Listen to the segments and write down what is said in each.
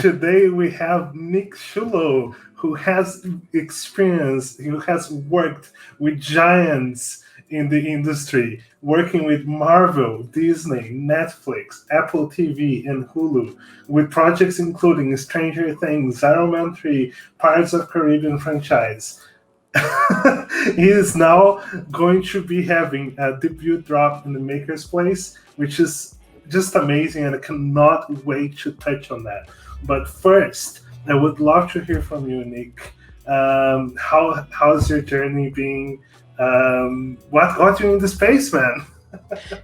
today we have Nick Giassullo, who has experience, who has worked with giants in the industry, working with Marvel, Disney, Netflix, Apple TV, and Hulu, with projects including Stranger Things, Iron Man 3, Pirates of Caribbean franchise. He is now going to be having a debut drop in the Makerspace, which is just amazing, and I cannot wait to touch on that. But first, I would love to hear from you, Nick. How's your journey been? What got you into space, man?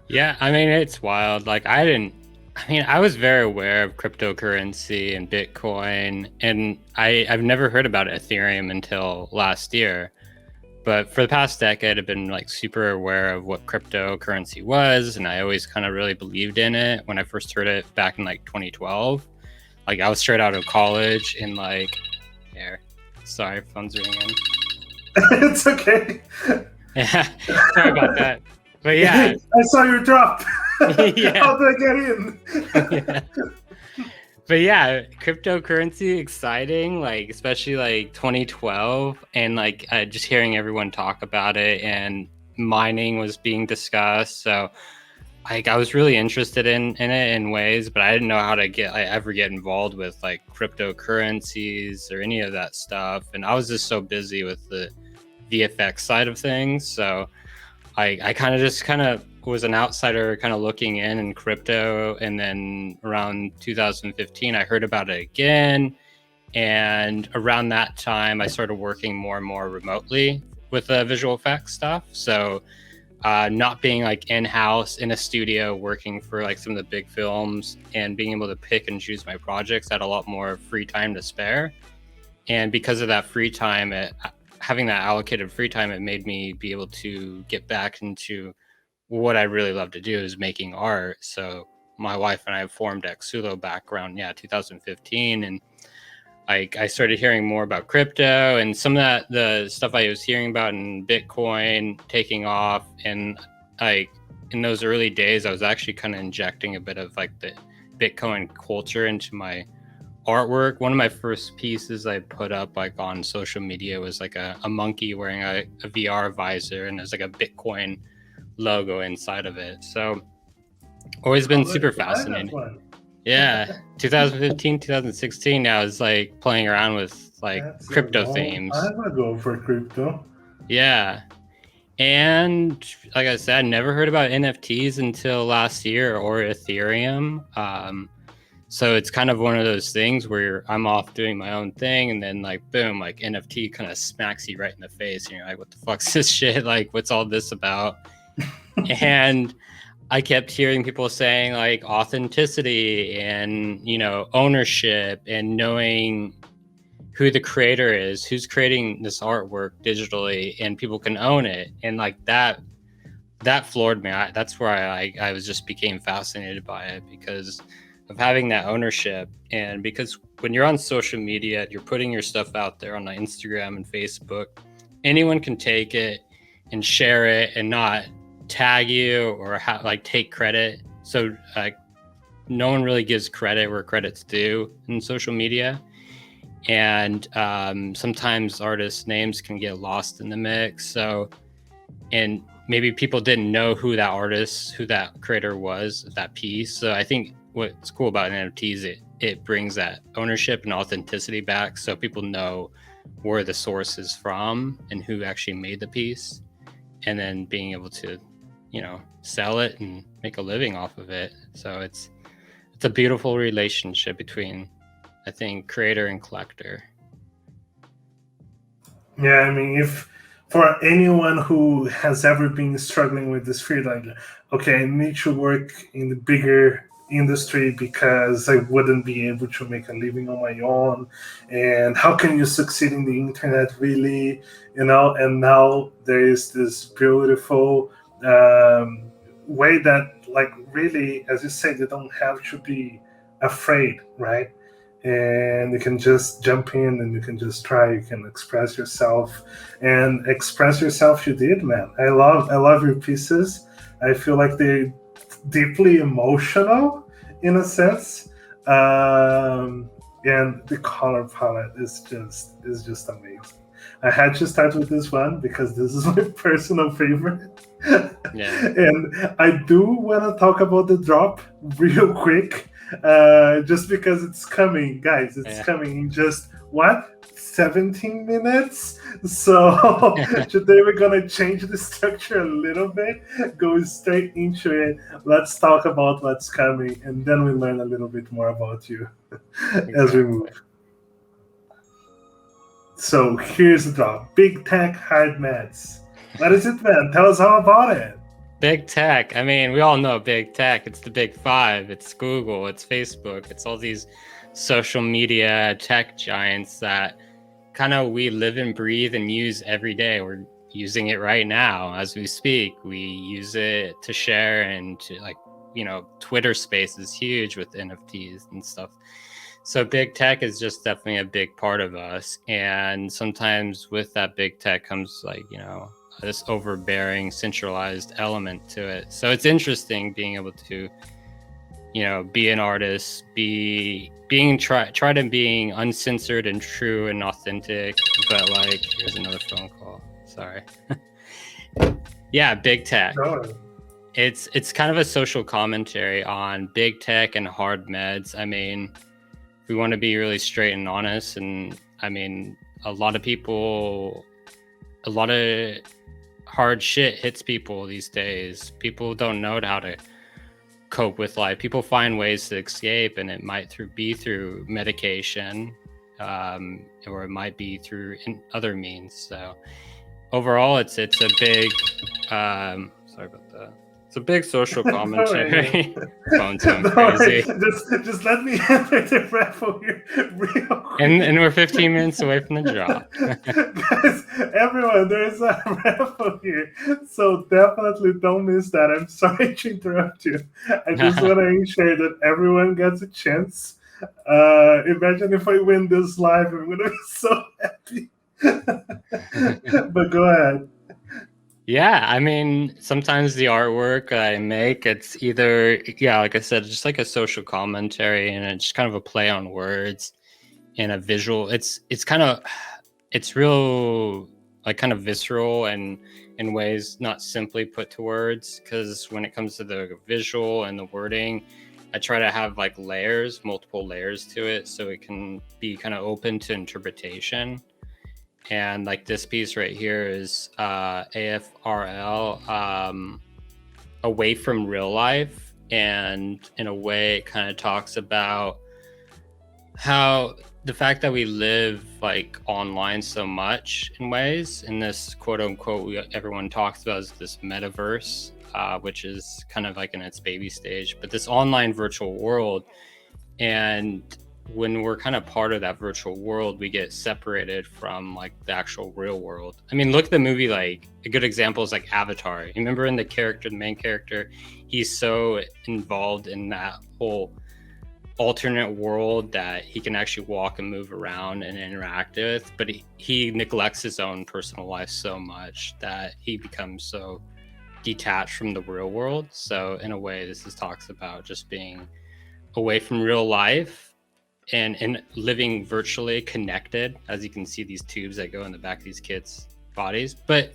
Yeah, I mean, it's wild. I was very aware of cryptocurrency and Bitcoin, and I've never heard about Ethereum until last year. But for the past decade, I've been like super aware of what cryptocurrency was, and I always kind of really believed in it when I first heard it back in like 2012. Like I was straight out of college and here. Sorry, phone's ringing. It's okay. Yeah, sorry about that. But yeah, I saw your drop. Yeah. How do I get in? Yeah. But yeah, cryptocurrency exciting, like especially like 2012, and just hearing everyone talk about it, and mining was being discussed. So I was really interested in it in ways, but I didn't know how to ever get involved with like cryptocurrencies or any of that stuff. And I was just so busy with the VFX side of things. So I kind of was an outsider kind of looking in crypto. And then around 2015, I heard about it again. And around that time, I started working more and more remotely with the visual effects stuff. So not being like in-house in a studio working for like some of the big films and being able to pick and choose my projects, I had a lot more free time to spare. And because of that free time, having that allocated free time, it made me be able to get back into what I really love to do, is making art. So my wife and I formed Giassullo back around 2015, and I started hearing more about crypto and some of the stuff I was hearing about in Bitcoin taking off. And in those early days, I was actually kind of injecting a bit of like the Bitcoin culture into my artwork. One of my first pieces I put up like on social media was like a monkey wearing a VR visor, and there's like a Bitcoin logo inside of it. So always been super fascinating. Yeah, 2015, 2016, I was like playing around with like crypto themes. I'm gonna go for crypto. Yeah. And like I said, never heard about NFTs until last year, or Ethereum. So it's kind of one of those things where I'm off doing my own thing, and then like boom, like NFT kind of smacks you right in the face, and you're like, what the fuck's this shit? Like, what's all this about? And I kept hearing people saying like authenticity and, ownership, and knowing who the creator is, who's creating this artwork digitally, and people can own it. And like that floored me. That's where I was just became fascinated by it, because of having that ownership. And because when you're on social media, you're putting your stuff out there on Instagram and Facebook, anyone can take it and share it and not tag you or take credit. So no one really gives credit where credit's due in social media. And sometimes artists' names can get lost in the mix. So, and maybe people didn't know who that artist, who that creator was, that piece. So I think what's cool about NFTs, it brings that ownership and authenticity back, so people know where the source is from and who actually made the piece, and then being able to sell it and make a living off of it. So it's a beautiful relationship between, I think, creator and collector. Yeah, I mean, if for anyone who has ever been struggling with this field, like, okay, I need to work in the bigger industry because I wouldn't be able to make a living on my own, and how can you succeed in the internet, really? And now there is this beautiful way that, like, really, as you say, they don't have to be afraid, right? And you can just jump in and you can just try, you can express yourself, and express yourself you did, man. I love your pieces. I feel like they're deeply emotional in a sense. and the color palette is just amazing. I had to start with this one because this is my personal favorite. Yeah. And I do want to talk about the drop real quick, just because it's coming, guys. It's Yeah. coming in just what 17 minutes. So today we're gonna change the structure a little bit, go straight into it. Let's talk about what's coming, and then we learn a little bit more about you as we Exactly. move. So here's the drop: big tech hard meds. What is it, man? Tell us all about it. Big tech. I mean, we all know big tech. It's the big five. It's Google. It's Facebook. It's all these social media tech giants that kind of we live and breathe and use every day. We're using it right now as we speak. We use it to share and to Twitter Space is huge with NFTs and stuff. So big tech is just definitely a big part of us. And sometimes with that big tech comes this overbearing centralized element to it. So it's interesting being able to be an artist, try to being uncensored and true and authentic. But here's another phone call. Sorry. Yeah, big tech. No. It's kind of a social commentary on big tech and hard meds. I mean, if we want to be really straight and honest, and I mean, a lot of hard shit hits people these days. People don't know how to cope with life. People find ways to escape, and it might be through medication, or it might be through other means. So overall, it's a big sorry about that. It's a big social commentary. Phone's going crazy. Just let me enter the raffle here real quick. And we're 15 minutes away from the drop. Guys, everyone, there's a raffle here. So definitely don't miss that. I'm sorry to interrupt you. I just want to ensure that everyone gets a chance. Imagine if I win this live, I'm going to be so happy. But go ahead. Yeah, I mean, sometimes the artwork I make, it's either, like I said, just like a social commentary, and it's kind of a play on words and a visual. It's real, like kind of visceral and in ways not simply put to words, because when it comes to the visual and the wording, I try to have like multiple layers to it, so it can be kind of open to interpretation. And like this piece right here is AFRL, away from real life, and in a way it kind of talks about how the fact that we live like online so much in ways, in this quote unquote everyone talks about is this metaverse, which is kind of like in its baby stage, but this online virtual world. And when we're kind of part of that virtual world, we get separated from like the actual real world. I mean, look at the movie, like a good example is like Avatar. You remember in the main character, he's so involved in that whole alternate world that he can actually walk and move around and interact with, but he neglects his own personal life so much that he becomes so detached from the real world. So in a way, this talks about just being away from real life and living virtually connected. As you can see, these tubes that go in the back of these kids' bodies. But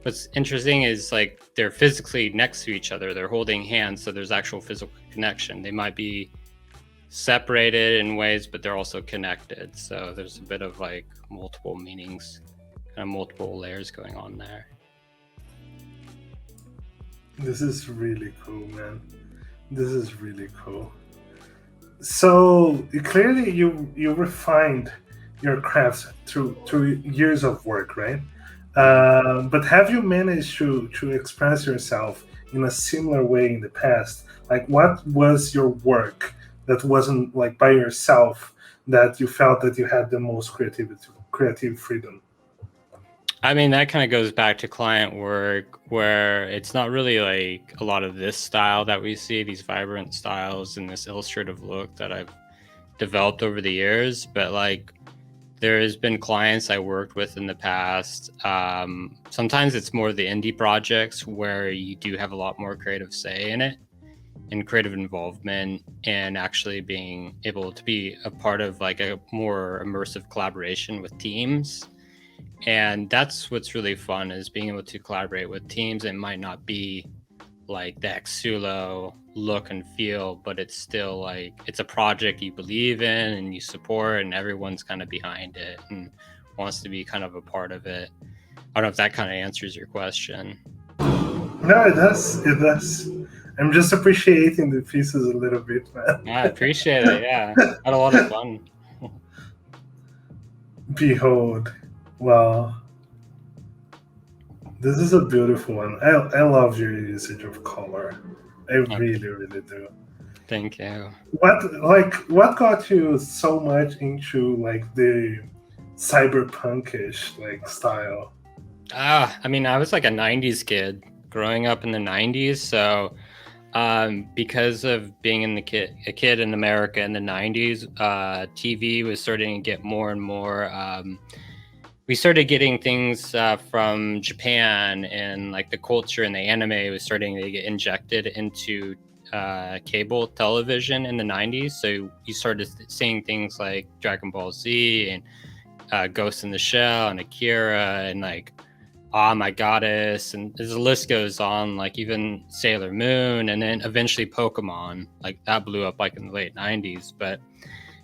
what's interesting is like they're physically next to each other. They're holding hands, so there's actual physical connection. They might be separated in ways, but they're also connected. So there's a bit of like multiple meanings, kind of multiple layers going on there. This is really cool, man. This is really cool. So clearly, you refined your crafts through years of work, right? But have you managed to express yourself in a similar way in the past? Like, what was your work that wasn't like by yourself that you felt that you had the most creative freedom? I mean, that kind of goes back to client work, where it's not really like a lot of this style that we see, these vibrant styles and this illustrative look that I've developed over the years. But like, there has been clients I worked with in the past. Sometimes it's more the indie projects where you do have a lot more creative say in it. and creative involvement, and actually being able to be a part of like a more immersive collaboration with teams. And that's what's really fun, is being able to collaborate with teams. It might not be like the Giassullo look and feel, but it's still like it's a project you believe in and you support, and everyone's kind of behind it and wants to be kind of a part of it. I don't know if that kind of answers your question. No, it does. It does. I'm just appreciating the pieces a little bit, man. I appreciate it. Yeah, had a lot of fun. Behold. Well, this is a beautiful one. I love your usage of color. I really, really do. Thank you. What got you so much into like the cyberpunkish like style? I mean, I was like a 90s kid growing up in the 90s. So because of being a kid in America in the 90s, TV was starting to get more and more. We started getting things from Japan, and like the culture and the anime was starting to get injected into cable television in the 90s. So you started seeing things like Dragon Ball Z and Ghost in the Shell and Akira and like Ah My Goddess, and the list goes on, like even Sailor Moon, and then eventually Pokemon. Like that blew up like in the late 90s. But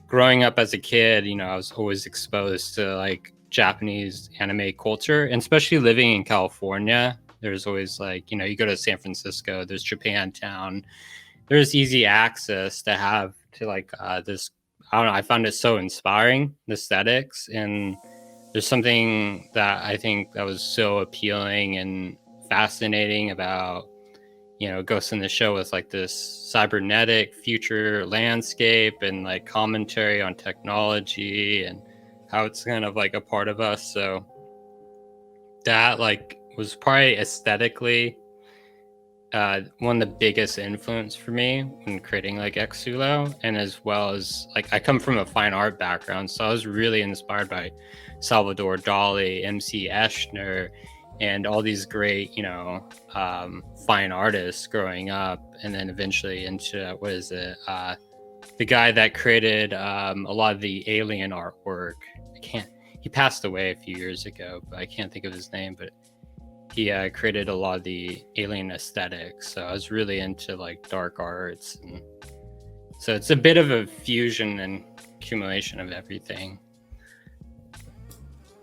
growing up as a kid, you know, I was always exposed to like Japanese anime culture, and especially living in California. There's always like, you know, you go to San Francisco, there's Japantown, there's easy access to have to like this. I don't know. I found it so inspiring, the aesthetics, and there's something that I think that was so appealing and fascinating about, you know, Ghost in the Shell with like this cybernetic future landscape and like commentary on technology and how it's kind of like a part of us. So that like was probably aesthetically one of the biggest influence for me when creating like Giassullo, and as well as like I come from a fine art background, so I was really inspired by Salvador Dali, MC Eschner, and all these great, you know, fine artists growing up, and then eventually into the guy that created a lot of the alien artwork. He passed away a few years ago, but I can't think of his name, but he created a lot of the alien aesthetics. So I was really into like dark arts, and so it's a bit of a fusion and accumulation of everything.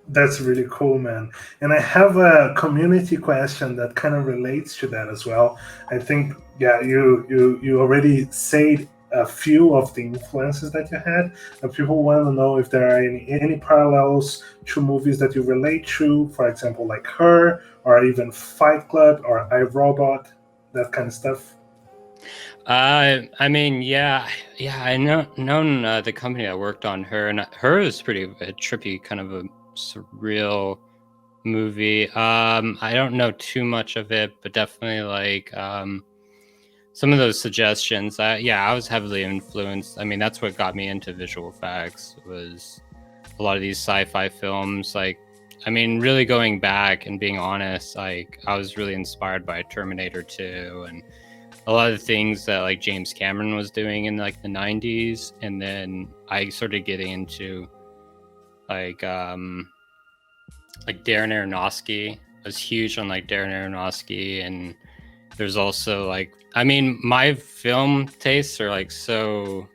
That's really cool, man. And I have a community question that kind of relates to that as well. I think, yeah, you already said a few of the influences that you had, and people want to know if there are any parallels to movies that you relate to, for example, like Her, or even Fight Club, or iRobot, that kind of stuff. I mean, yeah, I known the company that worked on Her, and Her is pretty a trippy kind of a surreal movie. I don't know too much of it, but definitely like some of those suggestions. I was heavily influenced. I mean, that's what got me into visual effects, was a lot of these sci-fi films. Like, I mean, really going back and being honest, like I was really inspired by Terminator 2 and a lot of the things that like James Cameron was doing in like the 90s. And then I started getting into like Darren Aronofsky. I was huge on like Darren Aronofsky, and there's also like, I mean, my film tastes are like so,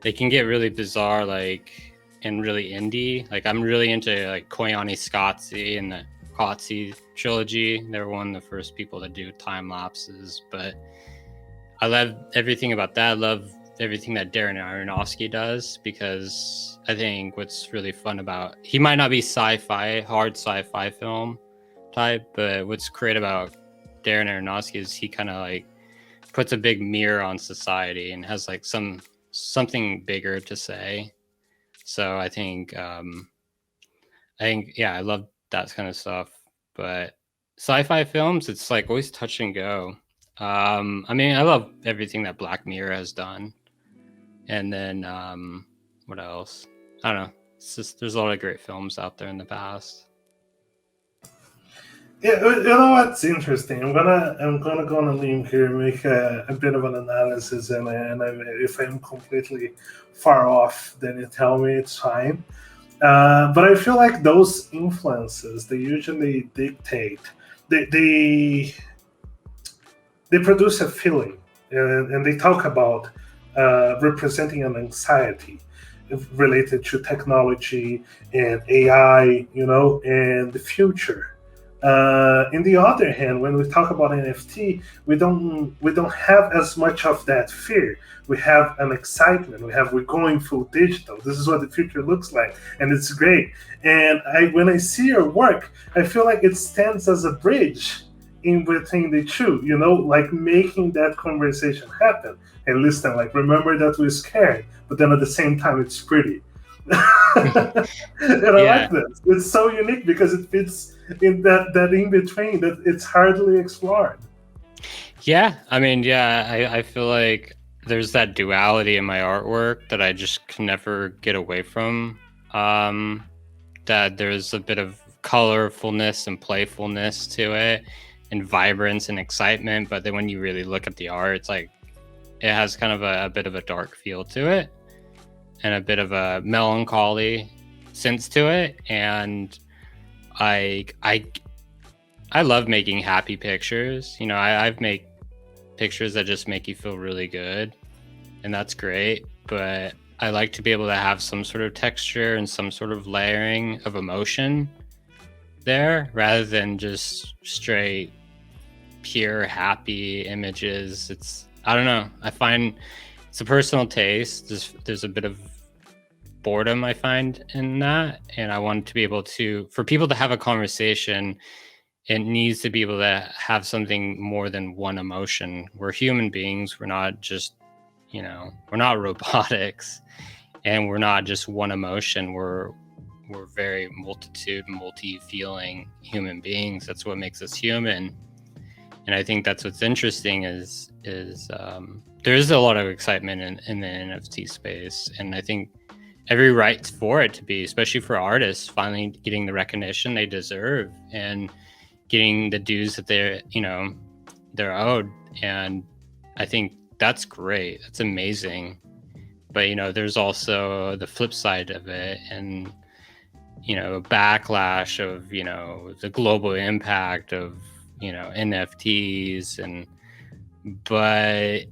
they can get really bizarre, like, and really indie. Like I'm really into like Koyani Scotzi and the Kotzi trilogy. They were one of the first people to do time lapses, but I love everything about that. I love everything that Darren Aronofsky does, because I think what's really fun about, he might not be hard sci-fi film type, but what's great about Darren Aronofsky is he kind of like puts a big mirror on society and has like something bigger to say. So yeah, I love that kind of stuff. But sci-fi films, it's like always touch and go. I mean, I love everything that Black Mirror has done. And then what else? I don't know. It's just, there's a lot of great films out there in the past. Yeah, you know what's interesting? I'm gonna go on a limb here, and make a bit of an analysis, if I'm completely far off, then you tell me it's fine. But I feel like those influences they usually dictate. They they produce a feeling, and they talk about representing an anxiety related to technology and AI, and the future. In the other hand, when we talk about NFT, we don't have as much of that fear. We have an excitement. We're going full digital. This is what the future looks like, and it's great. And when I see your work, I feel like it stands as a bridge in between the two. Like making that conversation happen. Hey, listen, like remember that we're scared, but then at the same time, it's pretty. And I Yeah. like this. It's so unique because it fits in that in between that it's hardly explored. Yeah. I mean, yeah, I feel like there's that duality in my artwork that I just can never get away from. That there's a bit of colorfulness and playfulness to it, and vibrance and excitement. But then when you really look at the art, it's like it has kind of a bit of a dark feel to it, and a bit of a melancholy sense to it. And I love making happy pictures. I've made pictures that just make you feel really good, and that's great. But I like to be able to have some sort of texture and some sort of layering of emotion there, rather than just straight pure happy images. I don't know. I find it's a personal taste. There's a bit of boredom I find in that, and I want to be able to, for people to have a conversation, it needs to be able to have something more than one emotion. We're human beings. We're not just, we're not robotics, and we're not just one emotion. We're very multi-feeling human beings. That's what makes us human. And I think that's what's interesting is there is a lot of excitement in the NFT space, and I think every right for it to be, especially for artists, finally getting the recognition they deserve and getting the dues that they're owed. And I think that's great. That's amazing. But there's also the flip side of it, and backlash of the global impact of NFTs. But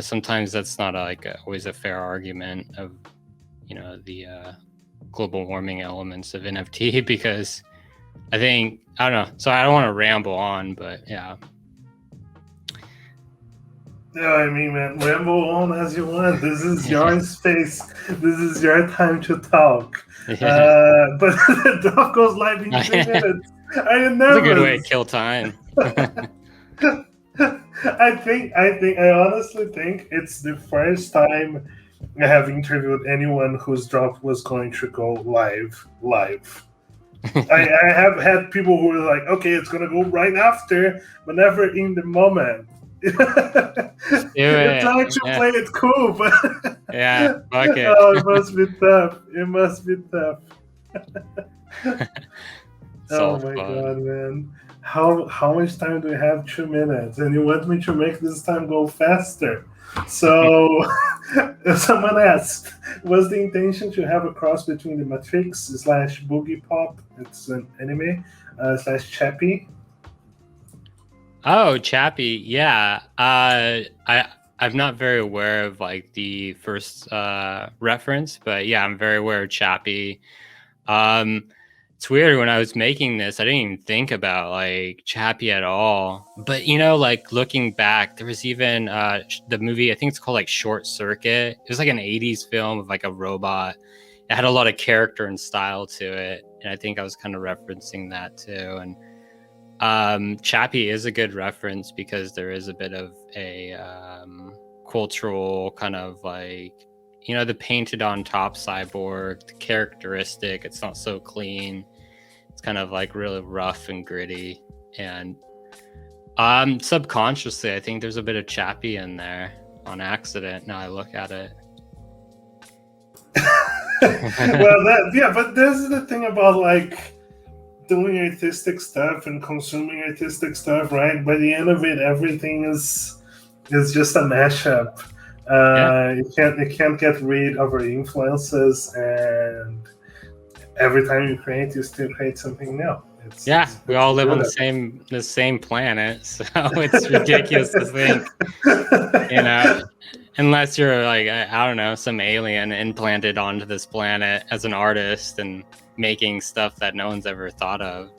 sometimes that's not always a fair argument of the global warming elements of NFT, because I don't know. So I don't want to ramble on, but yeah. Yeah, I mean, man, ramble on as you want. This is your space. This is your time to talk. Yeah. But the dog goes live in 3 minutes. Are you nervous? It's a good way to kill time. I honestly think it's the first time I have interviewed anyone whose drop was going to go live. I have had people who were like, okay, it's gonna go right after, but never in the moment. It's time to play it cool, but yeah, fuck it. Oh, it must be tough. It must be tough. Oh my god, man. How much time do we have? 2 minutes, and you want me to make this time go faster? So someone asked, was the intention to have a cross between the Matrix / Boogie Pop, it's an anime, / Chappie? Oh, Chappie, yeah. I'm not very aware of the first reference, but yeah, I'm very aware of Chappie. It's weird, when I was making this, I didn't even think about Chappie at all. But looking back, there was even the movie, I think it's called Short Circuit. It was an 80s film of a robot. It had a lot of character and style to it, and I think I was kind of referencing that too. And Chappie is a good reference because there is a bit of a cultural kind of the painted on top cyborg, the characteristic. It's not so clean. It's kind of really rough and gritty. And subconsciously, I think there's a bit of Chappie in there on accident. Now I look at it. Well, but this is the thing about doing artistic stuff and consuming artistic stuff, right? By the end of it, everything is just a mashup. You can't get rid of our influences, and every time you create, you still create something new. We all live on the same planet, so it's ridiculous to think, unless you're like, I don't know, some alien implanted onto this planet as an artist and making stuff that no one's ever thought of.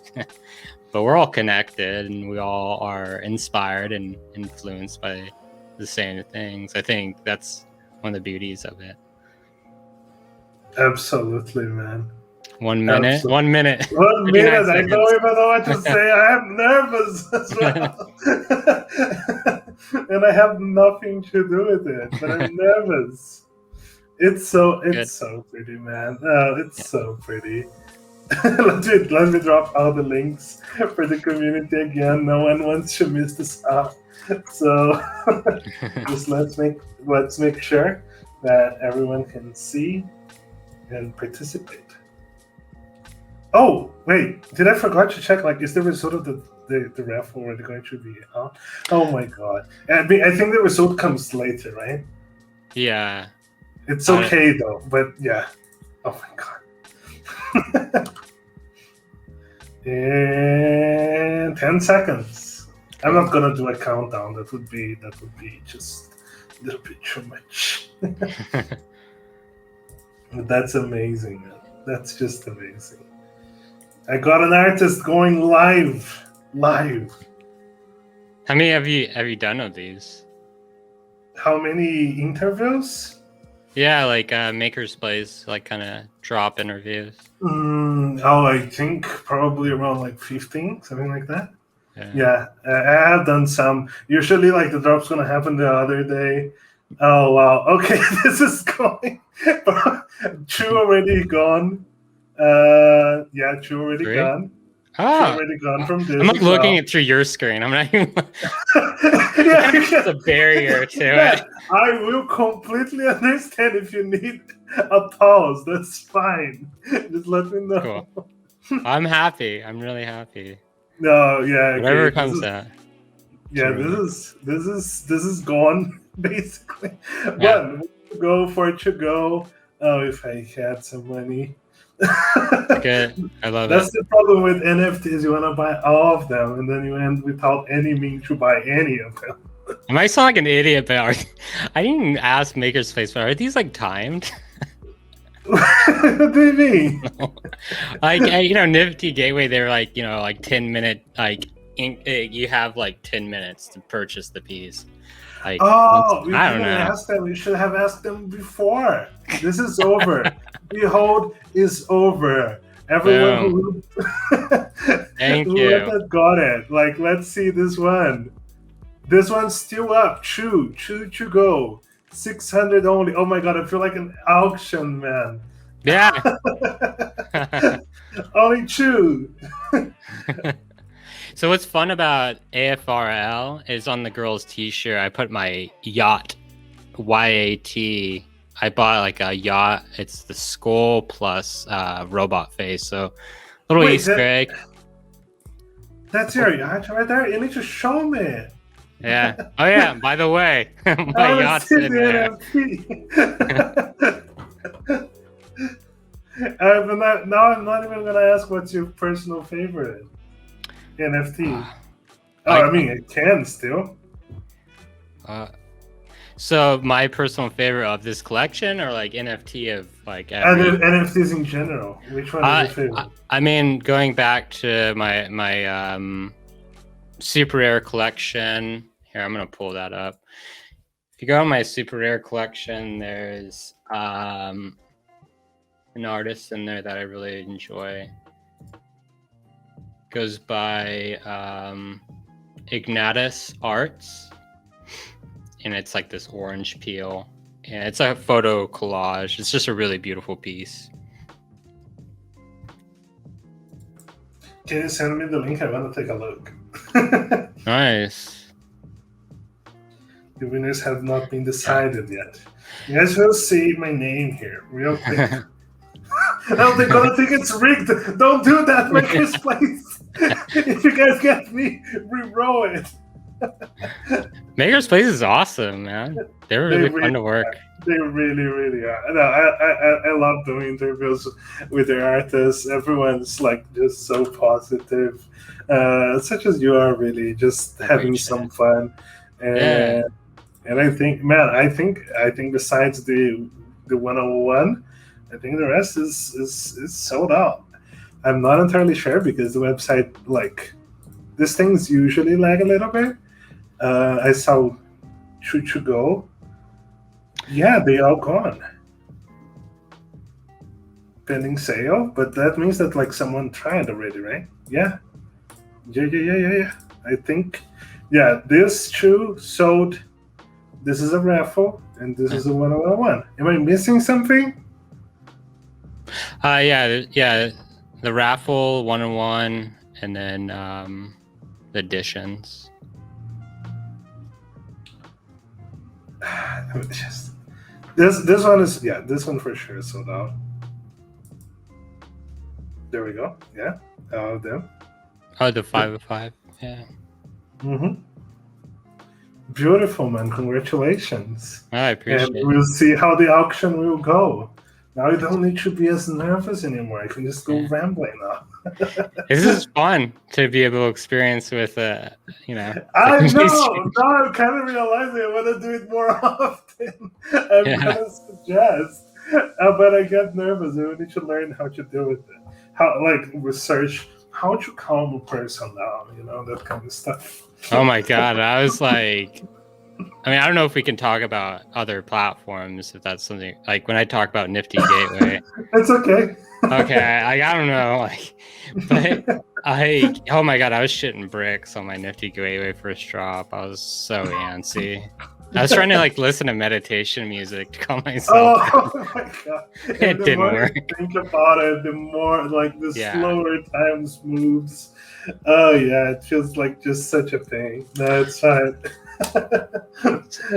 But we're all connected, and we all are inspired and influenced by the same things. I think that's one of the beauties of it. Absolutely, man. 1 minute. Absolutely. 1 minute. 1 minute. I don't even know what to say. I am nervous as well. And I have nothing to do with it, but I'm nervous. It's so pretty, man. It's so pretty. Let me drop all the links for the community again. No one wants to miss this out. So just let's make sure that everyone can see and participate. Oh, wait, did I forget to check, like, is the result of the raffle already going to be out? Oh my god. I think the result comes later, right? Yeah. It's okay though, but yeah. Oh my god. And 10 seconds. I'm not gonna do a countdown. That would be just a little bit too much. But that's amazing, man. That's just amazing. I got an artist going live. How many have you done of these? How many interviews? Yeah, like Makerspace, like kind of drop interviews. I think probably around like 15, something like that. Yeah, I have done some. Usually, like, the drop's gonna happen the other day. Oh wow. Okay, this is going. Two already gone. Yeah, two already Great. gone. Oh, two already gone from this. I'm like looking at through your screen. I'm not even. Yeah, there's a barrier to it. I will completely understand if you need a pause. That's fine. Just let me know. Cool. I'm happy. I'm really happy. No, yeah. Whatever comes out. Yeah, this is gone basically. Yeah. But go for it to go. Oh, if I had some money. Good. I love That's the problem with NFTs. You want to buy all of them, and then you end without any means to buy any of them. I might sound like an idiot, but I didn't ask Makerspace, but are these like timed? What do you mean? No. Like, Nft Gateway, they're like, like 10-minute, like, you have like 10 minutes to purchase the piece. Like, I don't know. Ask them. You should have asked them before. This is over. Behold is over. Everyone who got it. Like, let's see this one. This one's still up. Two to go. 600 only. Oh my god, I feel like an auction, man. Yeah. Only two. So what's fun about AFRL is on the girl's t-shirt, I put my yacht, YAT. I bought like a yacht. It's the skull plus robot face. So little Easter egg. That's your yacht right there? You need to show me. Yeah. Oh yeah, by the way, my yacht's in there. Now I'm not even going to ask what's your personal favorite NFT. I mean, it can still. So my personal favorite of this collection, or like NFT of like NFTs in general, which one is your favorite? I mean, going back to my super rare collection. Here, I'm gonna pull that up. If you go on my super rare collection, there's an artist in there that I really enjoy. Goes by Ignatus Arts, and it's like this orange peel, and it's a photo collage. It's just a really beautiful piece. Can you send me the link? I want to take a look. Nice. The winners have not been decided yet. You guys will see my name here real quick. Now they're gonna think it's rigged. Don't do that, Makerspace. If you guys get me, re-roll it. Makerspace is awesome, man. They're really fun to work. They really, really are. No, I love doing interviews with the artists. Everyone's like just so positive, such as you are. Really, just having some fun, and I think, man, I think besides the 101, I think the rest is sold out. I'm not entirely sure because the website, like, these things usually lag a little bit. I saw Choo go. Yeah, they all gone. Pending sale, but that means that like someone tried already, right? Yeah. I think, yeah, this shoe sold. This is a raffle, and this is a 101. Am I missing something? Yeah. The raffle 101, and then the editions. This one is, yeah, this one for sure sold out. There we go. Yeah, all of them. Oh, the 505. Yeah. Mm-hmm. Beautiful, man. Congratulations. I appreciate it. We'll see how the auction will go. Now you don't need to be as nervous anymore. I can just go rambling now. This is fun to be able to experience with, I know. Now I'm kind of realizing I want to do it more often. I'm gonna suggest, but I get nervous. I need to learn how to deal with it. How, like, research how to calm a person down. That kind of stuff. Oh my god! I was like, I don't know if we can talk about other platforms, if that's something, like when I talk about Nifty Gateway. It's okay. Okay, I don't know, but oh my god, I was shitting bricks on my Nifty Gateway first drop. I was so antsy. I was trying to like listen to meditation music to calm myself down. Oh my god! It didn't work. Think about it, the more like the slower times moves. Oh yeah, it feels like just such a thing. No, it's fine.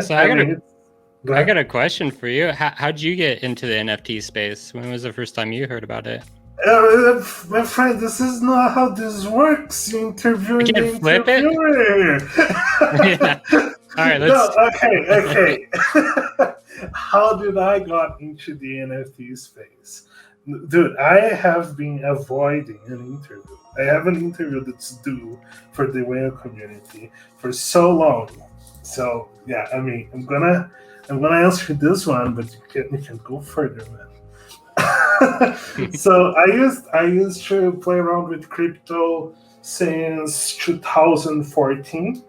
So I got a question for you. How'd you get into the NFT space? When was the first time you heard about it? My friend, this is not how this works. You interview the interviewer. Yeah. All right, let's... Okay. How did I got into the NFT space? Dude, I have been avoiding an interview. I have an interview that's due for the whale community for so long. So yeah, I'm gonna answer this one, but you can go further, man. So I used to play around with crypto since 2014,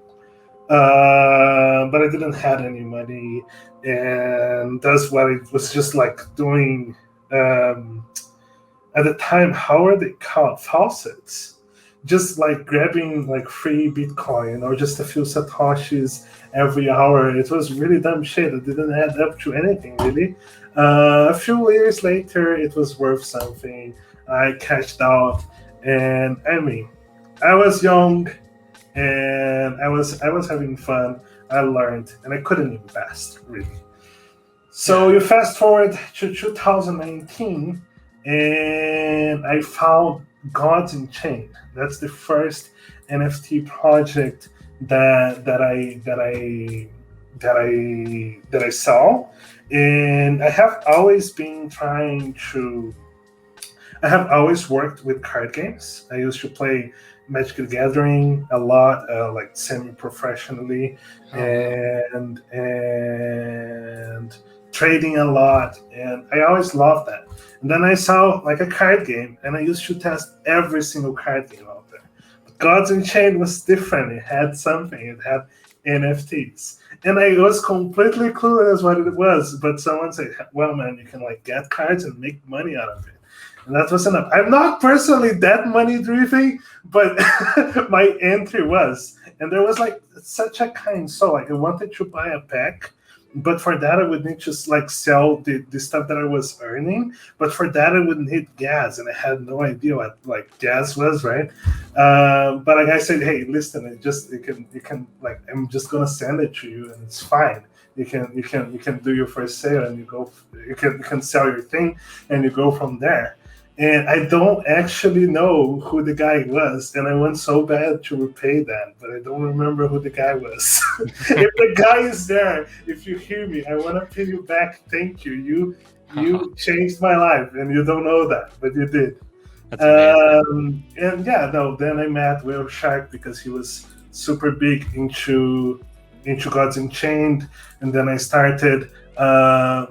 but I didn't have any money, and that's what it was just like doing. At the time, how are they called? Faucets. Just like grabbing like free Bitcoin or just a few Satoshis every hour. It was really dumb shit. It didn't add up to anything, really. A few years later, it was worth something. I cashed out, and I was young, and I was having fun. I learned, and I couldn't invest, really. So you fast forward to 2019, and I found Gods in Chain. That's the first NFT project that I saw, and I have always been I have always worked with card games. I used to play Magic the Gathering a lot, like semi-professionally, and trading a lot, and I always loved that. And then I saw like a card game, and I used to test every single card game out there. But Gods in Chain was different. It had something. It had NFTs, and I was completely clueless what it was. But someone said, "Well, man, you can like get cards and make money out of it." And that was enough. I'm not personally that money driven, but my entry was, and there was like such a kind. So like I wanted to buy a pack. But for that, I would need to like sell the stuff that I was earning. But for that, I would need gas, and I had no idea what like gas was, right? But like I said, hey, listen, you can like I'm just gonna send it to you, and it's fine. You can do your first sale, and you can sell your thing, and you go from there. and I don't actually know who the guy was, and I want so bad to repay that, but I don't remember who the guy was. If the guy is there, if you hear me, I want to pay you back. Thank you. You changed my life, and you don't know that, but you did. That's amazing. And yeah, no. Then I met Will Shark because he was super big into Gods Unchained, and then I started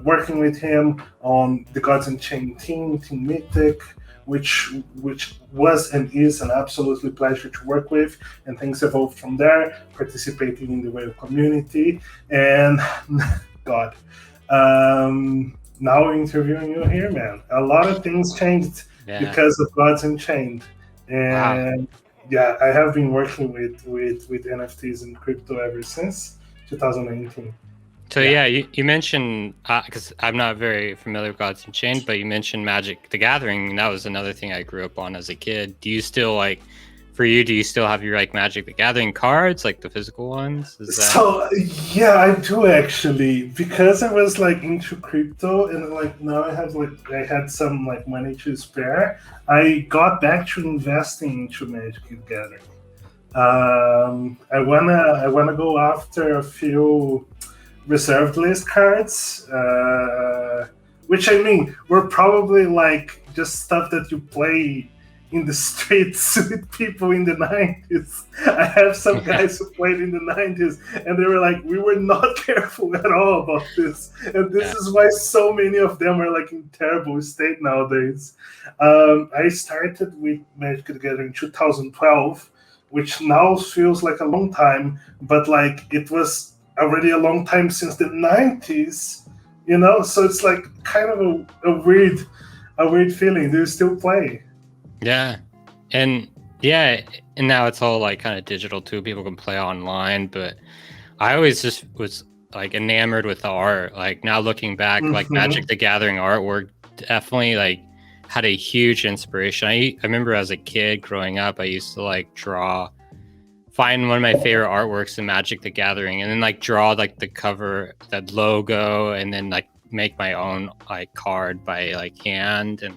working with him on the Gods Unchained Team Mythic, which was and is an absolutely pleasure to work with, and things evolved from there. Participating in the Whale community, and God, now interviewing you here, man. A lot of things changed Yeah. because of Gods Unchained, Wow. and yeah, I have been working with NFTs and crypto ever since 2019. So yeah, you mentioned, because I'm not very familiar with Gods Unchained, but you mentioned Magic the Gathering. And that was another thing I grew up on as a kid. Do you still for you, do you still have your Magic the Gathering cards, like the physical ones? Is that... So yeah, I do actually, because I was into crypto, and now I had some money to spare. I got back to investing into Magic the Gathering. I wanna go after a few reserved list cards, which I mean were probably just stuff that you play in the streets with people in the 90s. I have some guys who played in the 90s, and they were like, we were not careful at all about this. And this is why so many of them are in terrible state nowadays. I started with Magic the Gathering in 2012, which now feels like a long time, but it was already a long time since the 90s, so it's kind of a weird feeling. Do you still play? Yeah. And now it's all kind of digital too. People can play online, but I always just was enamored with the art. Now looking back, Magic the Gathering artwork definitely had a huge inspiration. I remember as a kid growing up, I used to find one of my favorite artworks in Magic the Gathering, and then draw the cover, that logo, and then make my own card by hand. And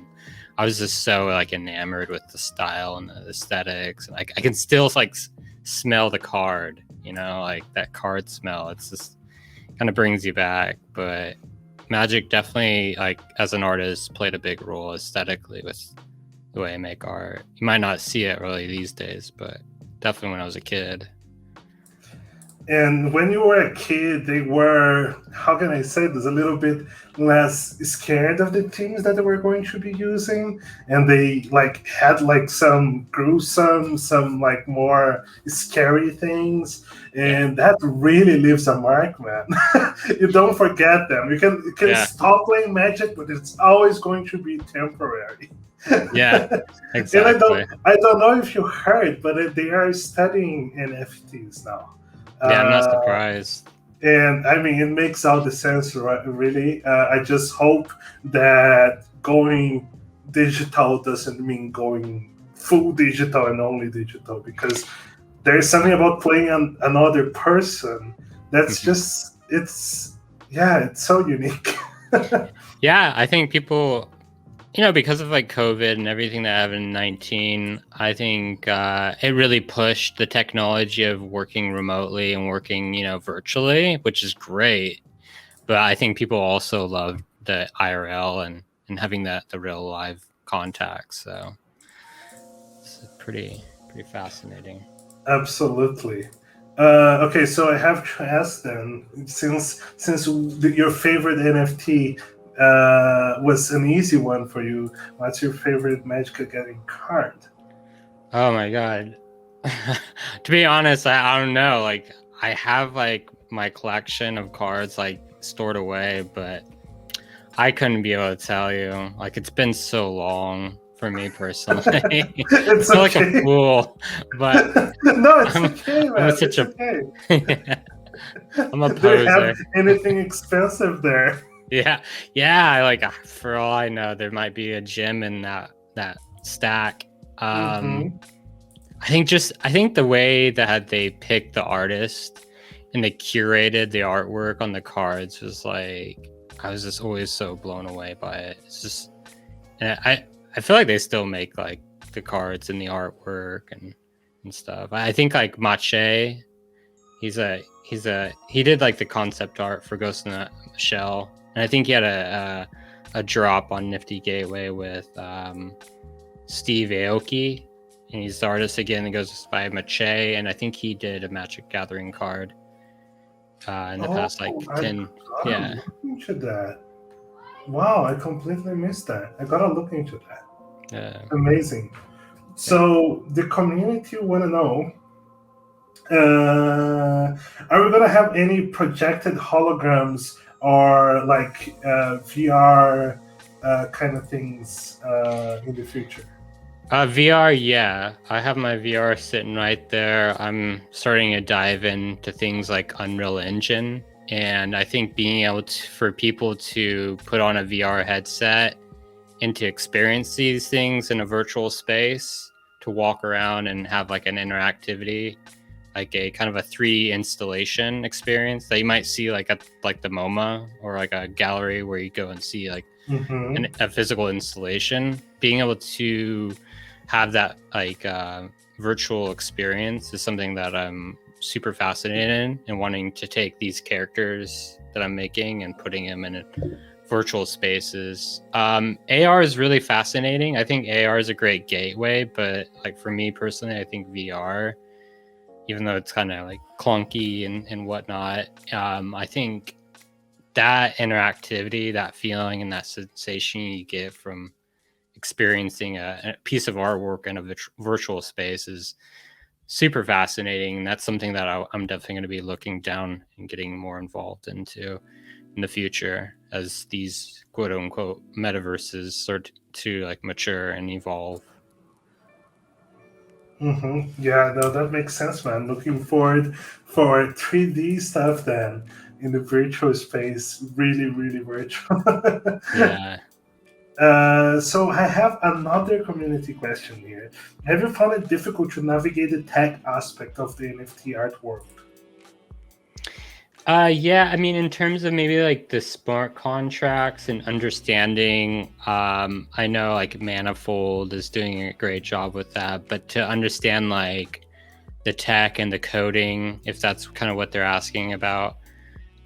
I was just so enamored with the style and the aesthetics. And I can still smell the card, that card smell. It's just kind of brings you back. But Magic definitely as an artist played a big role aesthetically with the way I make art. You might not see it really these days, but definitely when I was a kid. And when you were a kid, they were, how can I say this, a little bit less scared of the things that they were going to be using, and they had some gruesome, some more scary things, and that really leaves a mark, man. You don't forget them. You can stop playing Magic, but it's always going to be temporary. Yeah, exactly. And I don't know if you heard, but they are studying NFTs now. Yeah, I'm not surprised. And I mean, it makes all the sense, right? Really. I just hope that going digital doesn't mean going full digital and only digital, because there's something about playing another person that's just, it's so unique. Yeah, I think people, because of COVID and everything that happened in 19, I think it really pushed the technology of working remotely and working, virtually, which is great. But I think people also love the IRL and having the real live contact. So it's pretty fascinating. Absolutely. Okay, so I have to ask then, since your favorite NFT was an easy one for you, what's your favorite Magic the Gathering card? Oh my god. To be honest, I don't know. I have my collection of cards stored away, but I couldn't be able to tell you. It's been so long for me personally. It's I feel okay. like a fool, but no, it's okay, man. I'm such okay. I'm a Do you have poser. anything expensive there? Yeah. For all I know, there might be a gem in that stack. I think the way that they picked the artist and they curated the artwork on the cards was I was just always so blown away by it. It's just, and I feel like they still make like the cards and the artwork and stuff. I think like Mache, he did like the concept art for Ghost in the Shell, and I think he had a drop on Nifty Gateway with Steve Aoki, and he's the artist again that goes by Mache, and I think he did a Magic Gathering card in the past like 10. Yeah. Look into that. Wow, I completely missed that. I gotta look into that. Yeah. Amazing. So the community want to know, are we gonna have any projected holograms or like VR kind of things in the future? VR, yeah. I have my VR sitting right there. I'm starting to dive into things like Unreal Engine, and I think being able for people to put on a VR headset and to experience these things in a virtual space, to walk around and have like an interactivity, like a kind of a 3D installation experience that you might see like at like the MoMA or like a gallery where you go and see like a physical installation. Being able to have that like virtual experience is something that I'm super fascinated in, and wanting to take these characters that I'm making and putting them in virtual spaces. AR is really fascinating. I think AR is a great gateway, but like for me personally, I think VR, even though it's kind of like clunky and whatnot, I think that interactivity, that feeling, and that sensation you get from experiencing a piece of artwork in a virtual space is super fascinating. And that's something that I'm definitely going to be looking down and getting more involved into in the future as these quote unquote metaverses start to like mature and evolve. Yeah, no, that makes sense, man. Looking forward for 3D stuff then in the virtual space. Really, really virtual. Yeah. So I have another community question here. Have you found it difficult to navigate the tech aspect of the NFT art world? Yeah, I mean, in terms of maybe like the smart contracts and understanding, I know like Manifold is doing a great job with that, but to understand like the tech and the coding, if that's kind of what they're asking about,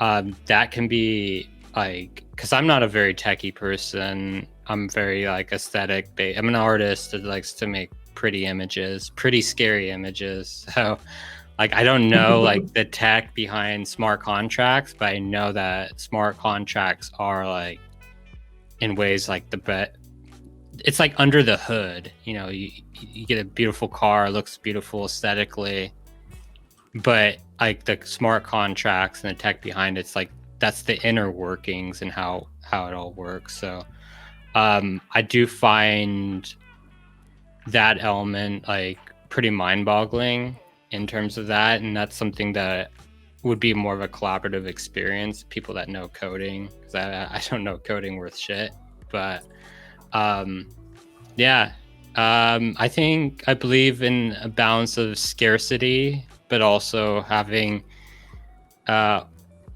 that can be like, because I'm not a very techie person. I'm very like aesthetic. I'm an artist that likes to make pretty images, pretty scary images. So like, I don't know like the tech behind smart contracts, but I know that smart contracts are like in ways like it's like under the hood, you know, you get a beautiful car, looks beautiful aesthetically, but like the smart contracts and the tech behind it's like, that's the inner workings and how it all works. So I do find that element like pretty mind-boggling in terms of that, and that's something that would be more of a collaborative experience. People that know coding, because I don't know coding worth shit, but yeah, I believe in a balance of scarcity, but also having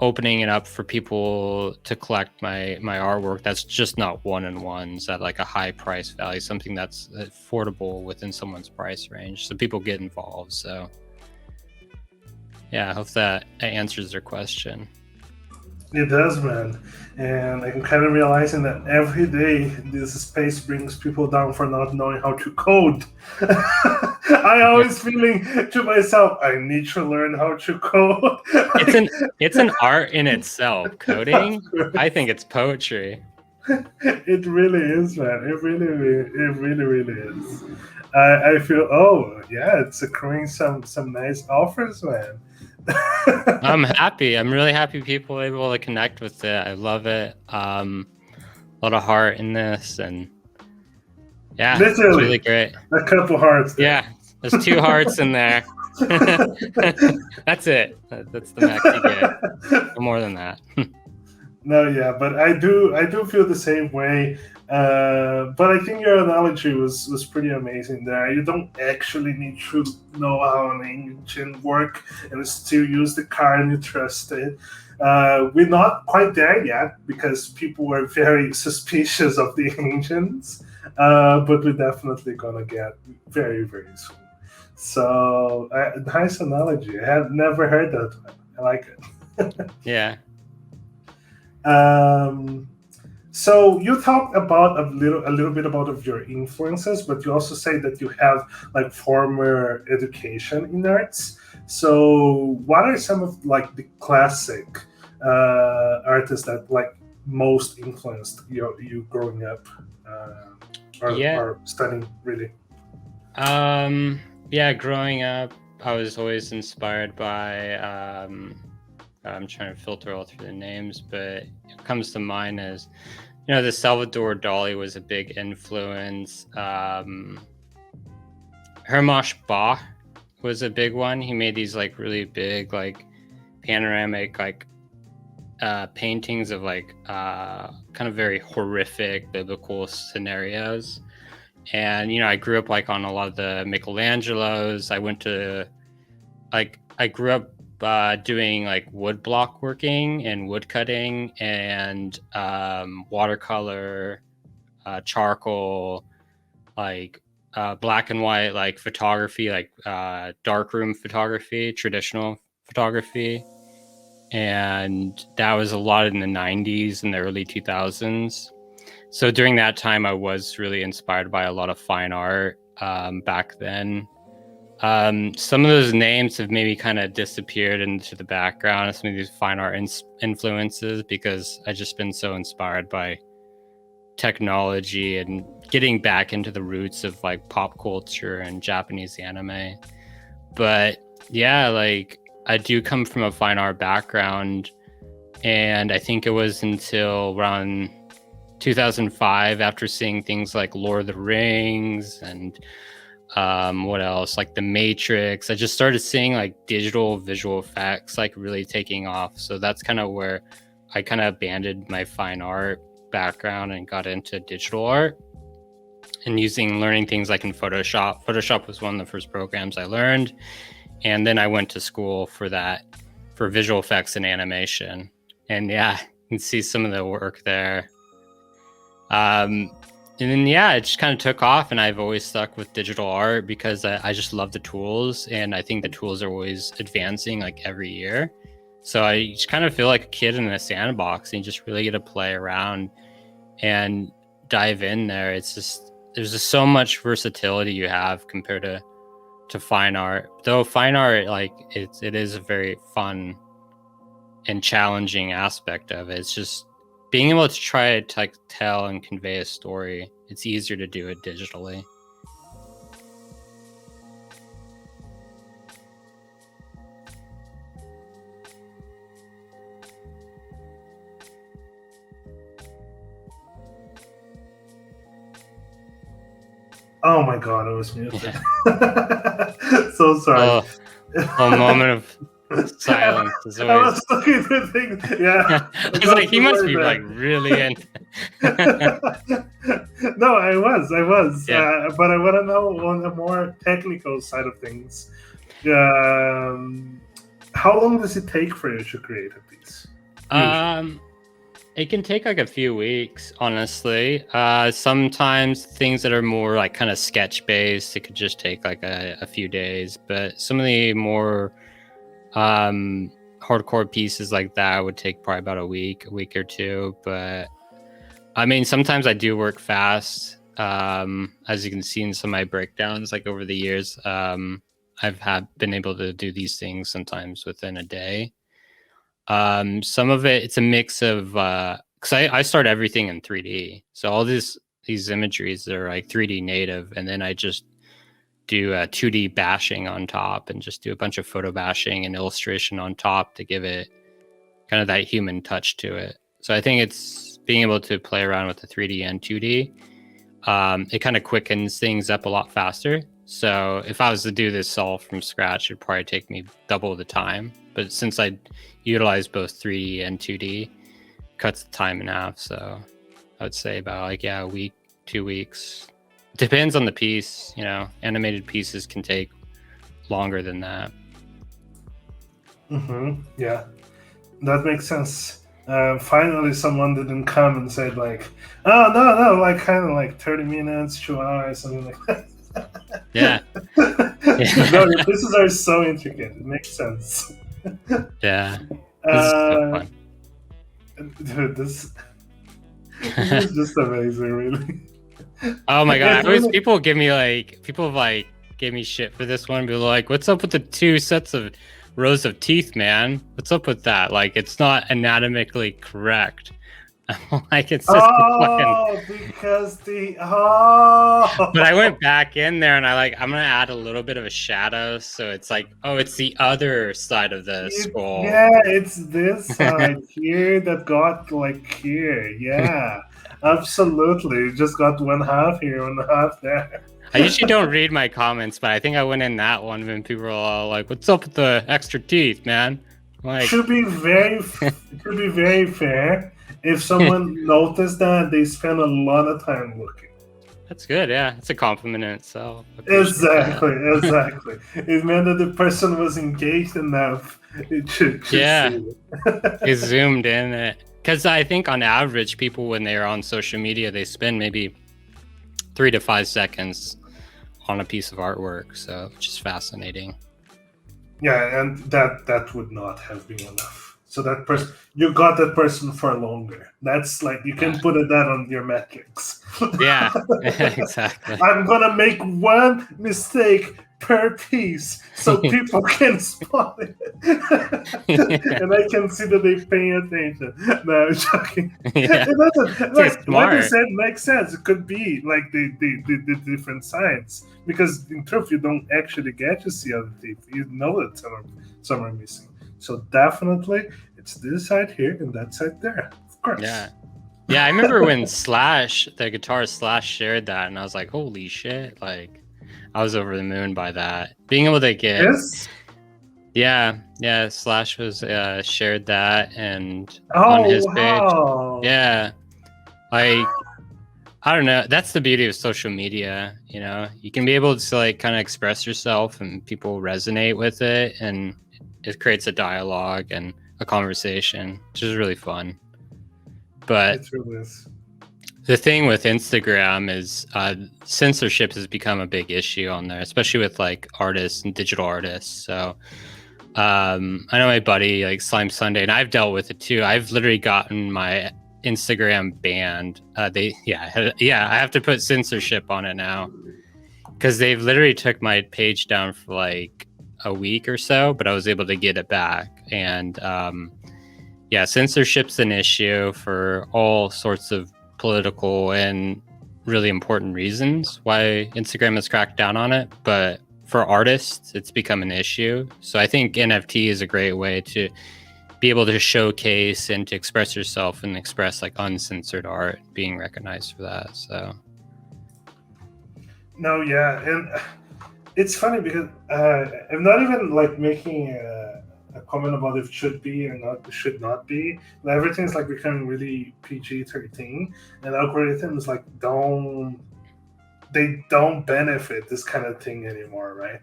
opening it up for people to collect my artwork that's just not one-on-ones at like a high price value, something that's affordable within someone's price range, so people get involved. So yeah, I hope that answers their question. It does, man. And I'm kind of realizing that every day this space brings people down for not knowing how to code. I always feeling to myself, I need to learn how to code. It's an art in itself. Coding, I think it's poetry. It really is, man. It really is. I feel, oh yeah, it's accruing some nice offers, man. I'm happy. I'm really happy people are able to connect with it. I love it. A lot of heart in this, and yeah, literally, it's really great. A couple hearts there. Yeah, there's 2 hearts in there. That's it. That's the max you get. No more than that. No, yeah, but I do feel the same way. But I think your analogy was pretty amazing there. You don't actually need to know how an engine works and still use the car and you trust it. We're not quite there yet because people were very suspicious of the engines. but we're definitely gonna get very, very soon. So, nice analogy. I had never heard that one. I like it. Yeah. So you talked about a little bit about of your influences, but you also say that you have like former education in arts. So what are some of like the classic artists that like most influenced you growing up, Yeah. or studying really? Yeah, growing up, I was always inspired by I'm trying to filter all through the names, but what comes to mind is, the Salvador Dali was a big influence. Hermosh Bach was a big one. He made these like really big, like panoramic, like paintings of like kind of very horrific biblical scenarios. And I grew up like on a lot of the Michelangelos. I grew up doing like wood block working and wood cutting and watercolor, charcoal, like black and white, like photography, like darkroom photography, traditional photography. And that was a lot in the 90s and the early 2000s. So during that time, I was really inspired by a lot of fine art back then. Some of those names have maybe kind of disappeared into the background of some of these fine art influences because I've just been so inspired by technology and getting back into the roots of like pop culture and Japanese anime. But yeah, like I do come from a fine art background, and I think it was until around 2005, after seeing things like Lord of the Rings and what else, like The Matrix, I just started seeing like digital visual effects like really taking off. So that's kind of where I kind of abandoned my fine art background and got into digital art and learning things like in Photoshop. Photoshop was one of the first programs I learned, and then I went to school for visual effects and animation. And yeah, you can see some of the work there. And then yeah, it just kind of took off, and I've always stuck with digital art because I just love the tools, and I think the tools are always advancing like every year. So I just kind of feel like a kid in a sandbox, and you just really get to play around and dive in there. There's just so much versatility you have compared to fine art. Though fine art, like it is a very fun and challenging aspect of it. It's just being able to try to like tell and convey a story. It's easier to do it digitally. Oh my god, I was muted. Yeah. So sorry. A moment of silence is I always. was looking to think. Yeah, I was like, he must be like really in. No, I was. Yeah. But I want to know on the more technical side of things. How long does it take for you to create a piece? It can take like a few weeks, honestly. Sometimes things that are more like kind of sketch based, it could just take like a few days. But some of the more hardcore pieces like that would take probably about a week or two. But I mean, sometimes I do work fast. As you can see in some of my breakdowns, like over the years, I've been able to do these things sometimes within a day. Some of it's a mix of because I start everything in 3D, so all these imageries are like 3D native, and then I just do 2D bashing on top and just do a bunch of photo bashing and illustration on top to give it kind of that human touch to it. So I think it's being able to play around with the 3D and 2D. It kind of quickens things up a lot faster. So if I was to do this all from scratch, it'd probably take me double the time. But since I utilize both 3D and 2D, cuts the time in half. So I would say about like, a week, 2 weeks. Depends on the piece, animated pieces can take longer than that. Yeah, that makes sense. Finally, someone didn't come and said like, "Oh no, no, like kind of like 30 minutes, 2 hours, something like that." Yeah. No, your pieces are so intricate. It makes sense. Yeah. This is so Uh, fun. dude, this is just amazing, really. Oh my god! It's really People have like gave me shit for this one. People are like, "What's up with the two sets of rows of teeth, man? What's up with that? Like, it's not anatomically correct." I'm like, it's just a fucking. because the But I went back in there and I'm gonna add a little bit of a shadow, so it's like, oh, it's the other side of the skull. Yeah, it's this side here that got like here. Yeah, absolutely. You just got one half here, one half there. I usually don't read my comments, but I think I went in that one when people were all like, "What's up with the extra teeth, man?" I'm like, Should be should be very fair. If someone noticed that, they spend a lot of time looking. that's good. Yeah, it's a compliment in itself. I appreciate Exactly, that. exactly. It meant that the person was engaged enough to Yeah, see it it. zoomed in it because I think on average, people when they are on social media, they spend maybe 3 to 5 seconds on a piece of artwork. So, which is fascinating. Yeah, and that would not have been enough. So that person, you got that person for longer. That's like you can Yeah, put it that on your metrics. yeah, exactly. I'm gonna make one mistake per piece so people can spot it, and I can see that they pay attention. No, I'm joking. Yeah, It doesn't it's like you smart. said makes sense. It could be like the different sides because in truth you don't actually get to see other teeth. You know that some are missing. So definitely it's this side here and that side there. Of course. Yeah. Yeah, I remember when Slash, the guitarist Slash, shared that, and I was like, "Holy shit!" Like, I was over the moon by that. Being able to get, Yes. yeah, Slash was shared that and on Oh his page. wow. Yeah, like I don't know. That's the beauty of social media. You know, you can be able to like kind of express yourself, and people resonate with it, and it creates a dialogue and a conversation, which is really fun. But It really is. the thing with Instagram is censorship has become a big issue on there, especially with like artists and digital artists. So I know my buddy like Slime Sunday, and I've dealt with it too. I've literally gotten my Instagram banned. I have to put censorship on it now because they've literally took my page down for like a week or so, but I was able to get it back. And yeah, censorship's an issue for all sorts of political and really important reasons why Instagram has cracked down on it. But for artists, it's become an issue. So I think NFT is a great way to be able to showcase and to express yourself and express like uncensored art, being recognized for that. So No, yeah, and it's funny because I'm not even like making a comment about if it should be or not should not be. Everything's like becoming really PG-13, and algorithms like don't benefit this kind of thing anymore, right?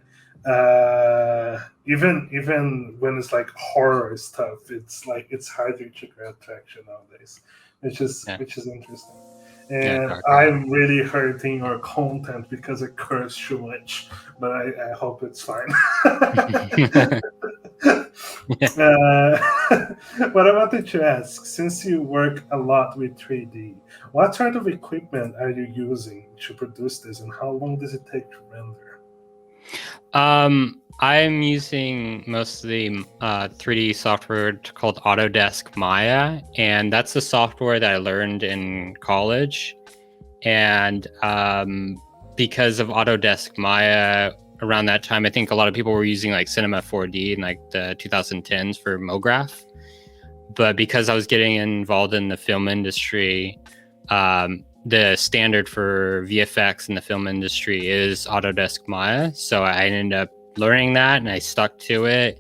Even when it's like horror stuff, it's like it's harder to get traction nowadays, yeah, which is interesting. yeah, And darker. I'm really hurting our content because I curse too much, but I hope it's fine. What I wanted to ask, since you work a lot with 3D, what sort of equipment are you using to produce this, and how long does it take to render? I'm using mostly 3D software called Autodesk Maya, and that's the software that I learned in college. And because of Autodesk Maya, around that time, I think a lot of people were using like Cinema 4D in like the 2010s for MoGraph. But because I was getting involved in the film industry, the standard for VFX in the film industry is Autodesk Maya. So I ended up learning that and I stuck to it.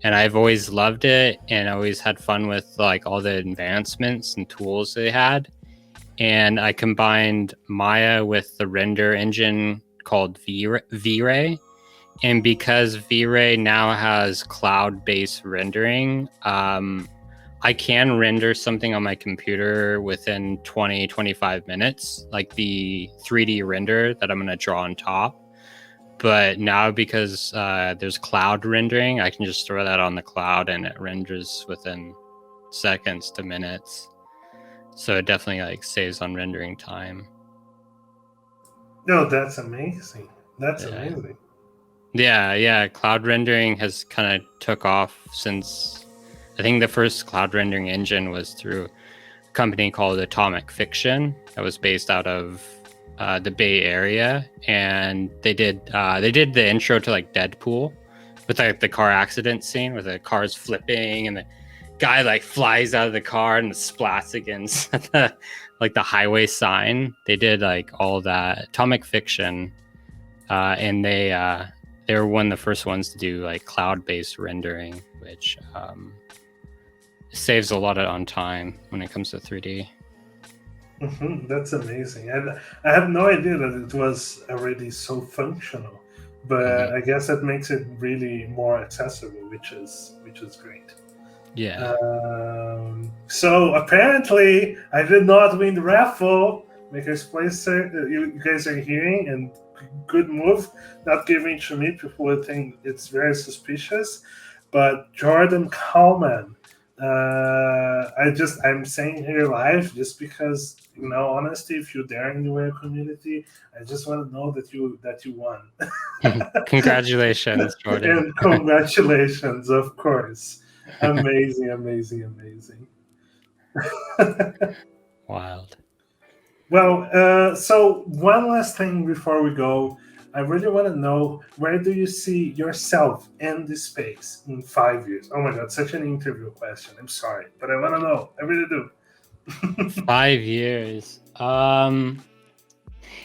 And I've always loved it and I always had fun with like all the advancements and tools they had. And I combined Maya with the render engine called V-Ray. And because V-Ray now has cloud-based rendering, I can render something on my computer within 20-25 minutes, like the 3D render that I'm going to draw on top. But now because there's cloud rendering, I can just throw that on the cloud and it renders within seconds to minutes. So it definitely like saves on rendering time. No, that's amazing. That's amazing. Yeah. Cloud rendering has kind of took off since, I think the first cloud rendering engine was through a company called Atomic Fiction that was based out of the Bay Area, and they did the intro to like Deadpool with like the car accident scene where the car's flipping and the guy like flies out of the car and splats against the like the highway sign. They did like all that. Atomic Fiction, and they were one of the first ones to do like cloud-based rendering, which saves a lot on time when it comes to 3D. That's amazing. I had no idea that it was already so functional, but I guess that makes it really more accessible, which is great. Yeah. So apparently, I did not win the raffle. Makerspace, you guys are hearing, and good move not giving to me. People would think it's very suspicious, but Jordan Kalman. I'm saying here live just because, honestly, if you're there in the Web community, I just want to know that you won. Congratulations, Jordan. And congratulations, of course. Amazing. Wild. Well, so one last thing before we go. I really want to know, where do you see yourself in this space in 5 years? Oh my God, such an interview question. I'm sorry, but I want to know. I really do. 5 years.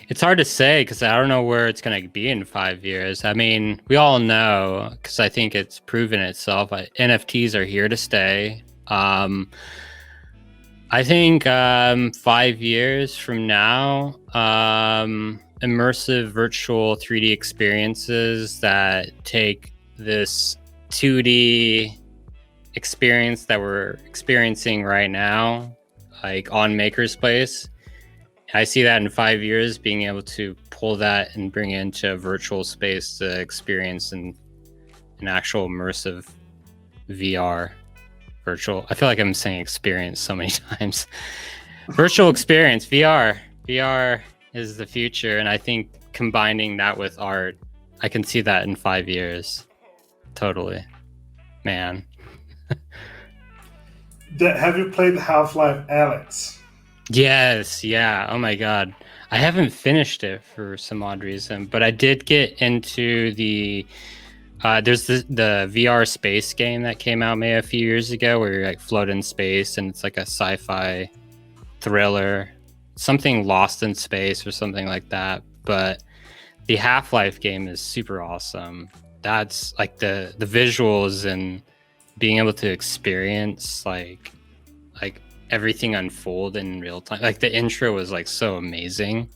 It's hard to say because I don't know where it's going to be in 5 years. I mean, we all know, because I think it's proven itself. NFTs are here to stay. I think 5 years from now, immersive virtual 3D experiences that take this 2D experience that we're experiencing right now, like on Makerspace. I see that in 5 years being able to pull that and bring it into a virtual space to experience an actual immersive VR. Virtual. I feel like I'm saying experience so many times. Virtual experience, VR. VR is the future, and I think combining that with art, I can see that in 5 years. Totally. Man. Have you played Half-Life Alyx? Yes, yeah. Oh my God. I haven't finished it for some odd reason, but I did get into the there's the VR space game that came out maybe a few years ago where you like float in space and it's like a sci-fi thriller, something Lost in Space or something like that. But the Half-Life game is super awesome. That's like the visuals and being able to experience like everything unfold in real time. Like the intro was like so amazing.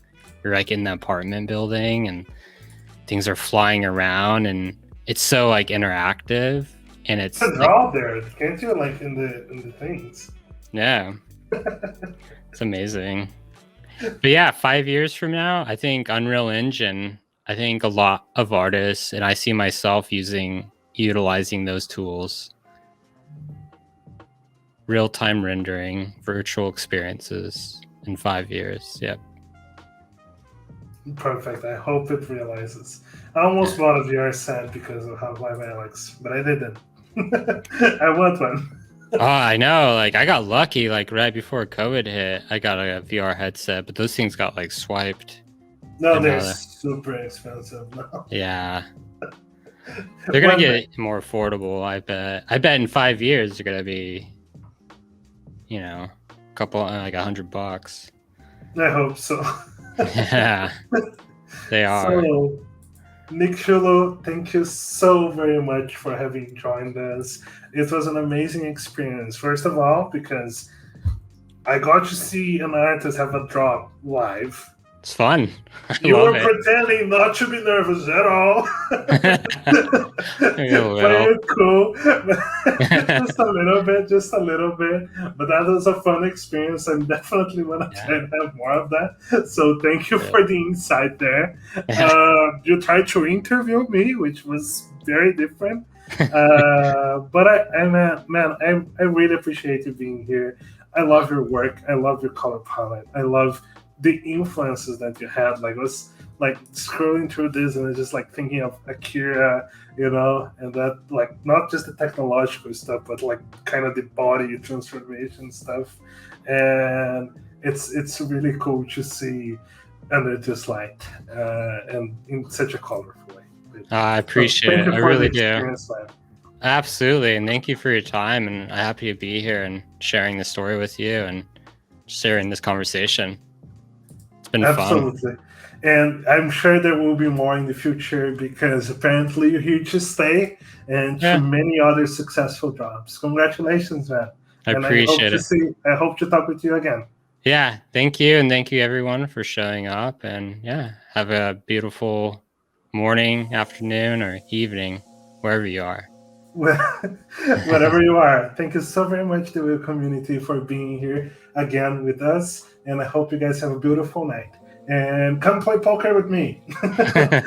You're like in the apartment building and things are flying around and it's so like interactive and it's they're like, all there, can't you? Like in the things. Yeah. It's amazing. But yeah, 5 years from now, I think Unreal Engine, I think a lot of artists, and I see myself utilizing those tools. Real-time rendering, virtual experiences in 5 years. Yep. Perfect. I hope it realizes. I almost bought a VR set because of Half-Life Alyx, but I didn't. I want one. Oh, I know. Like I got lucky. Like right before COVID hit, I got a VR headset, but those things got like swiped. No, they're super expensive now. Yeah. They're gonna get more affordable, I bet. I bet in 5 years they're gonna be, a couple like $100. I hope so. Yeah, they are. So, Nick Giassullo, thank you so very much for having joined us. It was an amazing experience. First of all, because I got to see an artist have a drop live. It's fun. I You love were it. pretending not to be nervous at all. Maybe a Play little. it cool. Just a little bit, just a little bit. But that was a fun experience. I'm definitely want to Yeah. try and have more of that. So thank you Yeah. for the insight there. You tried to interview me, which was very different. But I really appreciate you being here. I love your work. I love your color palette. I love the influences that you had. Like I was like scrolling through this and I was just like thinking of Akira, and that like not just the technological stuff, but like kind of the body transformation stuff. And it's really cool to see under this light and in such a colorful way. I appreciate Thank it. you I for the really do. experience, man. Absolutely. And thank you for your time. And I'm happy to be here and sharing the story with you and sharing this conversation. It's been fun. Absolutely. And I'm sure there will be more in the future because apparently you're here to stay and to Yeah. many other successful jobs. Congratulations, man. I And appreciate it. I hope to talk with you again. Yeah. Thank you. And thank you everyone for showing up. And yeah, have a beautiful morning, afternoon, or evening, wherever you are. Wherever you are. Thank you so very much, the Will community, for being here again with us. And I hope you guys have a beautiful night. And come play poker with me. Bye-bye,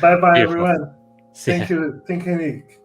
Beautiful. everyone. See ya. Thank you. Thank you, Nick.